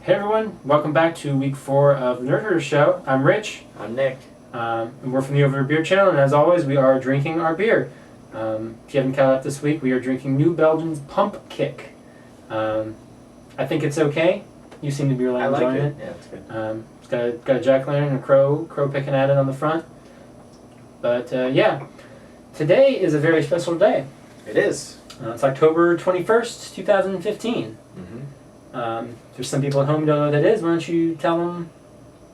Hey everyone, welcome back to week 4 of the Nerd Herder Show. I'm Rich. I'm Nick. And we're from the Over Beer channel, and as always, we are drinking our beer. If you haven't caught up this week, we are drinking New Belgium's Pump Kick. I think it's okay. You seem to be really enjoying it. Yeah, it's good. It's got a jack-o'-lantern and a crow picking at it on the front. But yeah, today is a very special day. It is. It's October 21st, 2015. There's some people at home who don't know what that is. Why don't you tell them?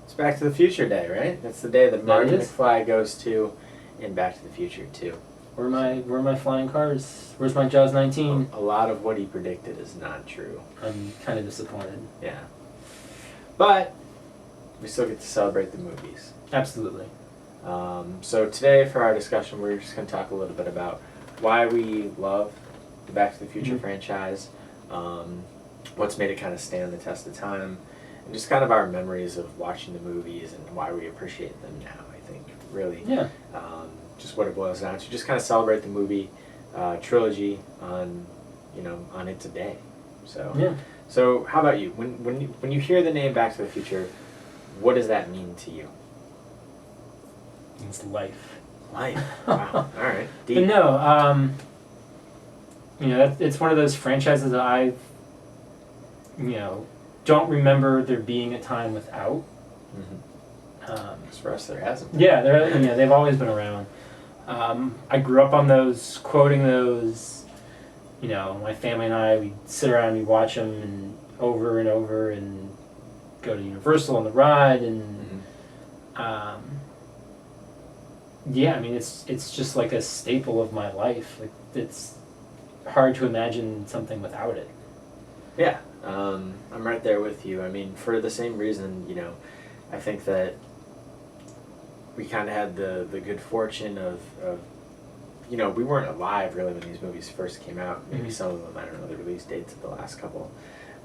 It's Back to the Future Day, right? That's the day that Marty McFly goes to in Back to the Future 2. Where are my flying cars? Where's my Jaws 19? A lot of what he predicted is not true. I'm kind of disappointed. Yeah. But we still get to celebrate the movies. Absolutely. So today for our discussion, we're just going to talk a little bit about why we love the Back to the Future franchise, what's made it kind of stand the test of time, and just kind of our memories of watching the movies and why we appreciate them now, I think, really. Yeah. Just what it boils down to. Just kind of celebrate the movie trilogy on its day. So yeah. So how about you? When you hear the name Back to the Future, what does that mean to you? It's life. Life. Wow. All right. Deep. But no, it's one of those franchises that I, don't remember there being a time without. As for us, there hasn't. Yeah, they've always been around. I grew up on those, quoting those. My family and I, we'd sit around and we'd watch them and over and go to Universal on the ride and. Yeah, I mean it's just like a staple of my life. Like it's hard to imagine something without it. Yeah, I'm right there with you. I mean, for the same reason, I think that we kind of had the good fortune of we weren't alive really when these movies first came out. Maybe some of them, I don't know the release dates of the last couple,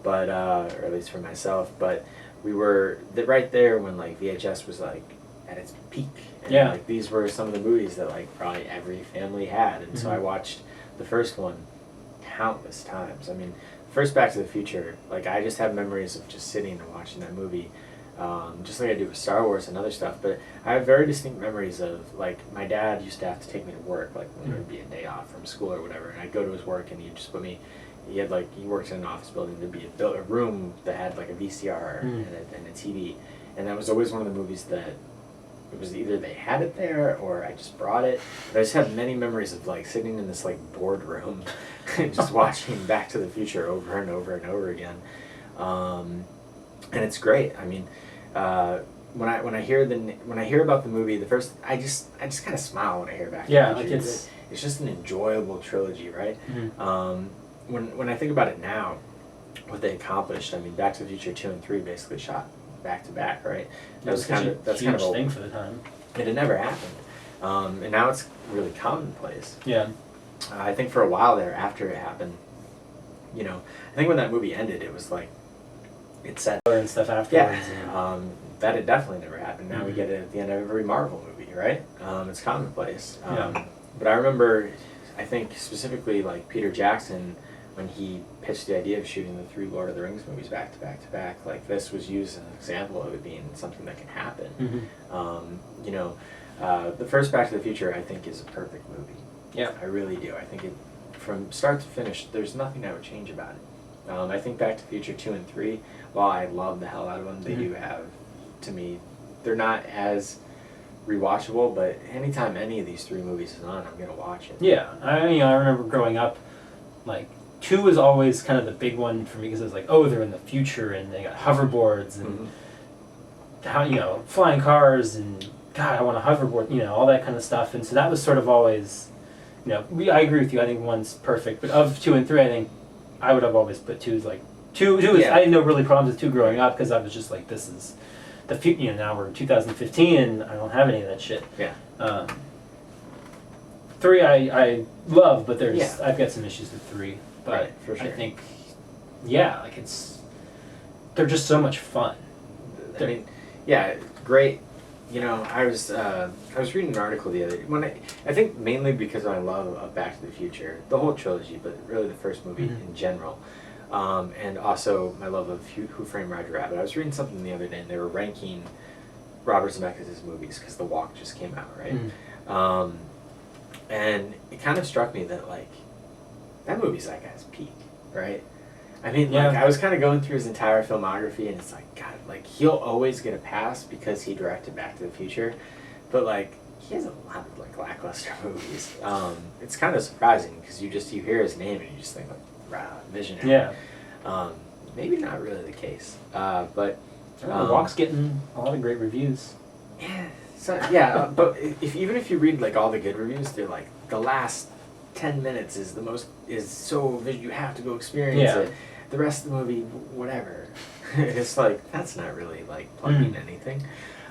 but or at least for myself. But we were right there when like VHS was like at its peak. And like these were some of the movies that like probably every family had, and so I watched the first one countless times. I mean, first Back to the Future, like I just have memories of just sitting and watching that movie, just like I do with Star Wars and other stuff. But I have very distinct memories of like my dad used to have to take me to work, like when there would be a day off from school or whatever, and I'd go to his work and he'd just put me. He worked in an office building. There'd be a room that had like a VCR and a TV, and that was always one of the movies that. It was either they had it there or I just brought it. But I just have many memories of like sitting in this like boardroom and just watching Back to the Future over and over and over again. And it's great. I mean, when I hear about the movie, I just kind of smile when I hear Back to the Future. It's just an enjoyable trilogy, right? When I think about it now, what they accomplished, I mean, Back to the Future 2 and 3 basically shot back to back, right? That's kind of a huge thing for the time. It had never happened, and now it's really commonplace. Yeah. I think for a while there, after it happened, I think when that movie ended, it was like it set and stuff afterwards. Yeah. That had definitely never happened. Now we get it at the end of every Marvel movie, right? It's commonplace. But I remember, I think specifically like Peter Jackson. When he pitched the idea of shooting the 3 Lord of the Rings movies back to back to back, like this was used as an example of it being something that can happen. The first Back to the Future I think is a perfect movie. Yeah, I really do. I think it, from start to finish, there's nothing I would change about it. I think Back to the Future 2 and 3, while I love the hell out of them, they do have, to me, they're not as rewatchable. But anytime any of these 3 movies is on, I'm gonna watch it. Yeah, I remember growing up, like. 2 was always kind of the big one for me because it was like, oh, they're in the future and they got hoverboards and how flying cars and God, I want a hoverboard, all that kind of stuff. And so that was sort of always, I agree with you. I think 1's perfect, but of 2 and 3, I think I would have always put 2 as like 2 is, I didn't know really problems with 2 growing up because I was just like, this is the future. Now we're in 2015 and I don't have any of that shit. Yeah. 3 I love, but I've got some issues with 3. But right, for sure. I think, they're just so much fun. I mean, yeah, great. I was reading an article the other day. I think mainly because I love Back to the Future, the whole trilogy, but really the first movie in general. And also my love of Who Framed Roger Rabbit. I was reading something the other day, and they were ranking Robert Zemeckis' movies because The Walk just came out, right? And it kind of struck me that, like, that movie's that guy's peak, right? I mean, like, I was kind of going through his entire filmography, and it's like, God, like, he'll always get a pass because he directed Back to the Future, but, like, he has a lot of, like, lackluster movies. It's kind of surprising because you hear his name and you just think, like, wow, visionary. Yeah. Maybe not really the case, but Walk's getting a lot of great reviews. Yeah, so but even if you read like all the good reviews, they're like the last 10 minutes is so you have to go experience it. The rest of the movie, whatever. It's like that's not really like plugging anything.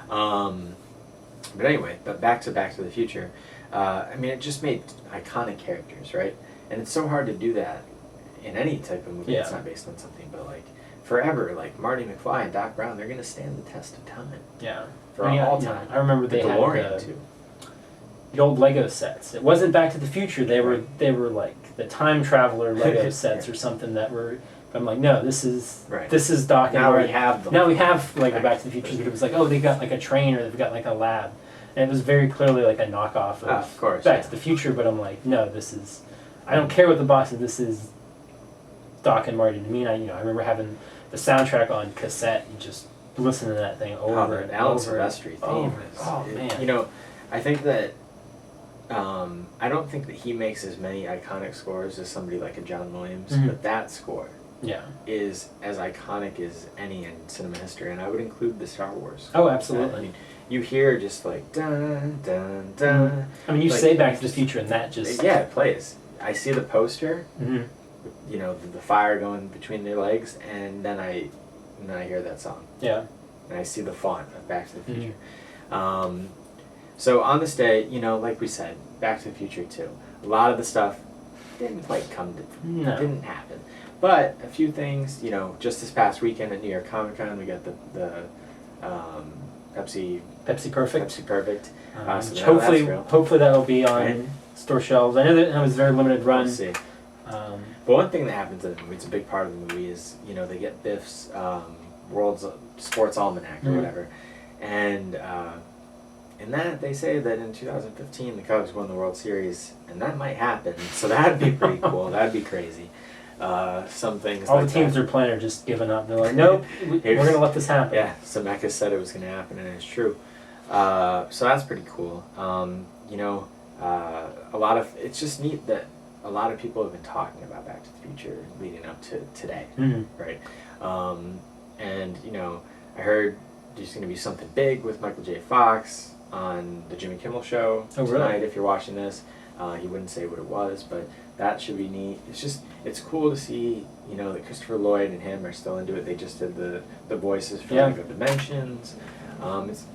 But anyway, back to the Future. I mean, it just made iconic characters, right? And it's so hard to do that in any type of movie that's not based on something, but like forever, like Marty McFly and Doc Brown, they're gonna stand the test of time. Yeah. For all time. I remember they had the old Lego sets. It wasn't Back to the Future. They were like the time traveler Lego sets or something that were. I'm like, no, this is Doc and Marty. Now we have like Back to the Future. But it was like, oh, they got like a train or they've got like a lab, and it was very clearly like a knockoff of Back to the Future. But I'm like, no, this is. I don't care what the box is. This is Doc and Marty. To me, I remember having the soundtrack on cassette and just listening to that thing over and Alan over. Silvestri theme. Man. You know, I think that I don't think that he makes as many iconic scores as somebody like a John Williams, but that score is as iconic as any in cinema history, and I would include the Star Wars. Oh, absolutely. I mean, you hear just like dun dun dun. I mean, you say Back to the Future, and that just it plays. I see the poster. You know, the fire going between their legs, and then I hear that song. Yeah. And I see the font of Back to the Future. So on this day, you know, like we said, Back to the Future 2. A lot of the stuff didn't quite didn't happen. But a few things, you know, just this past weekend at New York Comic Con, we got the Pepsi Perfect. So hopefully that'll be on store shelves. I know that it was a very limited run. We'll see. But one thing that happens in the movie, it's a big part of the movie, is, you know, they get Biff's World's Sports Almanac or whatever. And in that, they say that in 2015, the Cubs won the World Series, and that might happen. So that'd be pretty cool. That'd be crazy. Some things all the teams they're playing are just giving up. They're like, nope, we're going to let this happen. Yeah, Zemeckis said it was going to happen, and it's true. So that's pretty cool. You know, it's just neat that a lot of people have been talking about Back to the Future leading up to today, right? And, you know, I heard there's going to be something big with Michael J. Fox on the Jimmy Kimmel Show tonight. If you're watching this, he wouldn't say what it was, but that should be neat. It's cool to see, you know, that Christopher Lloyd and him are still into it. They just did the voices for Lego Dimensions.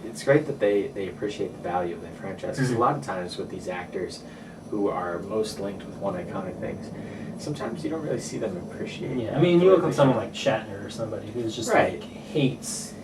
It's great that they appreciate the value of their franchise, because a lot of times with these actors who are most linked with one iconic thing, sometimes you don't really see them appreciate. Yeah, I mean, you look at someone like Shatner or somebody who's just like hates.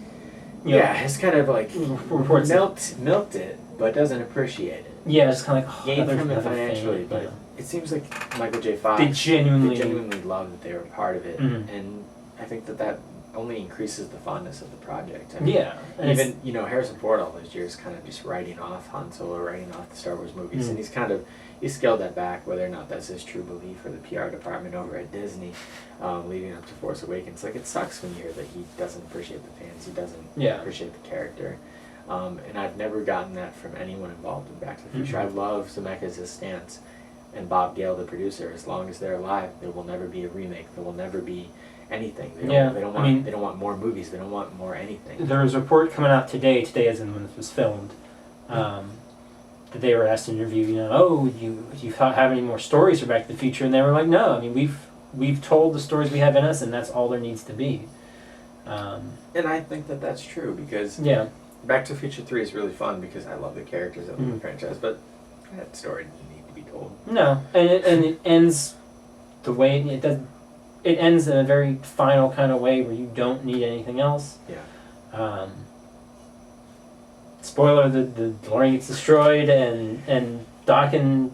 It's kind of like milked it, but doesn't appreciate it. Yeah, it's kind of like gained from it financially, but it seems like Michael J. Fox. They genuinely love that they were a part of it, and I think that only increases the fondness of the project. I mean, even, you know, Harrison Ford all those years kind of just writing off Han Solo, writing off the Star Wars movies, and he's scaled that back, whether or not that's his true belief or the PR department over at Disney, leading up to Force Awakens. Like, it sucks when you hear that he doesn't appreciate the fans, he doesn't appreciate the character. And I've never gotten that from anyone involved in Back to the Future. I love Zemeckis' stance, and Bob Gale, the producer. As long as they're alive, there will never be a remake. There will never be anything. They don't want more movies. They don't want more anything. There was a report coming out today as in when this was filmed, that they were asked to interview, you know, you have any more stories for Back to the Future? And they were like, no, I mean, we've told the stories we have in us, and that's all there needs to be. And I think that that's true, because Back to the Future 3 is really fun because I love the characters of the franchise, but that story didn't need to be told. No, and it ends the way it does. It ends in a very final kind of way where you don't need anything else. Yeah. Spoiler: the DeLorean gets destroyed, and Doc and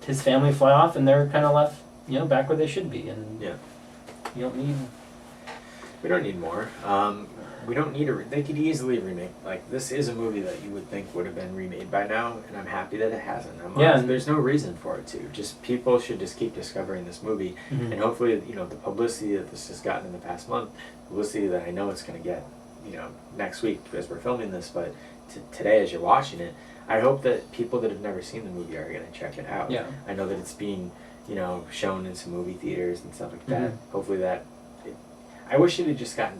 his family fly off, and they're kind of left, you know, back where they should be. And You don't need. We don't need more. We don't need they could easily remake. Like, this is a movie that you would think would have been remade by now, and I'm happy that it hasn't. There's no reason for it to. Just people should just keep discovering this movie, Mm-hmm. and hopefully, you know, the publicity that this has gotten in the past month, publicity that I know it's going to get, you know, next week because we're filming this, but today as you're watching it, I hope that people that have never seen the movie are going to check it out. Yeah. I know that it's being, you know, shown in some movie theaters and stuff like that. Mm-hmm. Hopefully I wish it had just gotten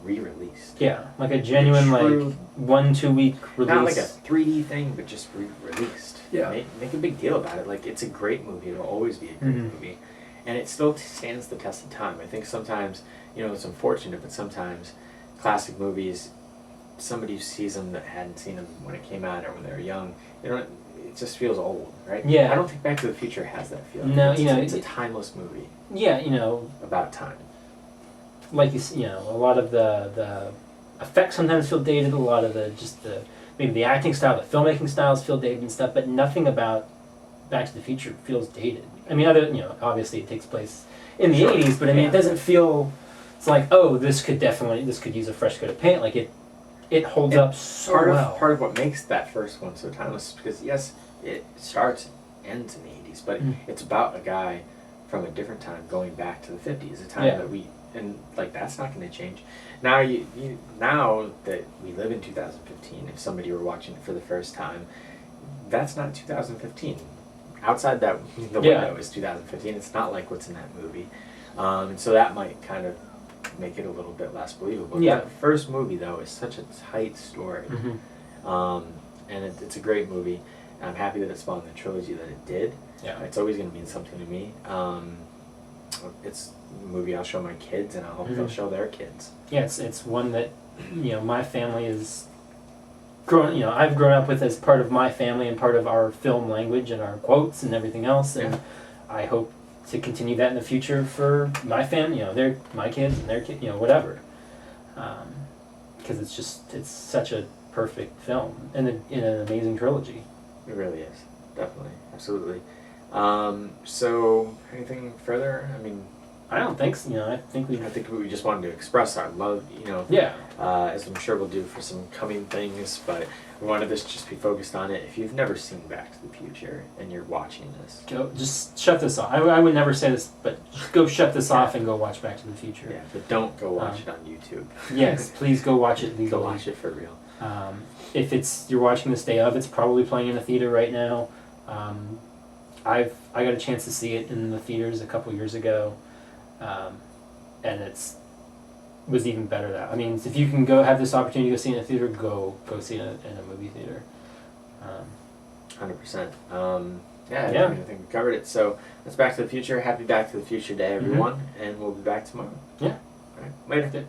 re-released. Yeah, like a genuine true, like 1-2 week release. Not like a 3D thing, but just re-released. Yeah. Make a big deal about it. Like, it's a great movie. It'll always be a great Mhm. movie. And it still stands the test of time. I think sometimes, you know, it's unfortunate, but sometimes classic movies, somebody who sees them that hadn't seen them when it came out or when they were young, they don't, it just feels old, right? Yeah. I don't think Back to the Future has that feeling. No, it's, you know, it's a timeless movie Yeah, you know, about time. like you know, a lot of the effects sometimes feel dated. A lot of maybe the acting style, the filmmaking styles feel dated and stuff. But nothing about Back to the Future feels dated. I mean, obviously it takes place in the Sure. 80s, but I mean, Yeah. it doesn't feel. It's like, oh, this could use a fresh coat of paint. Like it holds And up so well. Part of what makes that first one so timeless is because, yes, it starts and ends in the 80s, but it's about a guy from a different time going back to the 50s, a time that and like that's not going to change. Now now that we live in 2015, if somebody were watching it for the first time, that's not 2015. Outside the window is 2015. It's not like what's in that movie, and so that might kind of make it a little bit less believable. Yeah. That first movie though is such a tight story, and it's a great movie. I'm happy that it spawned the trilogy that it did. Yeah. It's always going to mean something to me. It's a movie I'll show my kids, and I hope they'll show their kids. Yeah, it's one that, you know, my family is I've grown up with as part of my family and part of our film language and our quotes and everything else, and I hope to continue that in the future for my family, you know, my kids and their kids, you know, whatever. Because it's such a perfect film and in an amazing trilogy. It really is, definitely, absolutely. So anything further? I mean, I don't think so. You know, I think we just wanted to express our love, you know, as I'm sure we'll do for some coming things, but we wanted this to just be focused on it. If you've never seen Back to the Future and you're watching this, just shut this off. I would never say this, but just go shut this off and go watch Back to the Future. Yeah, but don't go watch it on YouTube. Yes, please go watch it legally. Go watch it for real. If you're watching this day of, it's probably playing in a theater right now. I got a chance to see it in the theaters a couple years ago, and was even better that. I mean, if you can go have this opportunity to go see it in a theater, go see it in a movie theater. 100%. I think we covered it. So that's Back to the Future. Happy Back to the Future Day, everyone, and we'll be back tomorrow. Yeah. All right. Later. Yeah.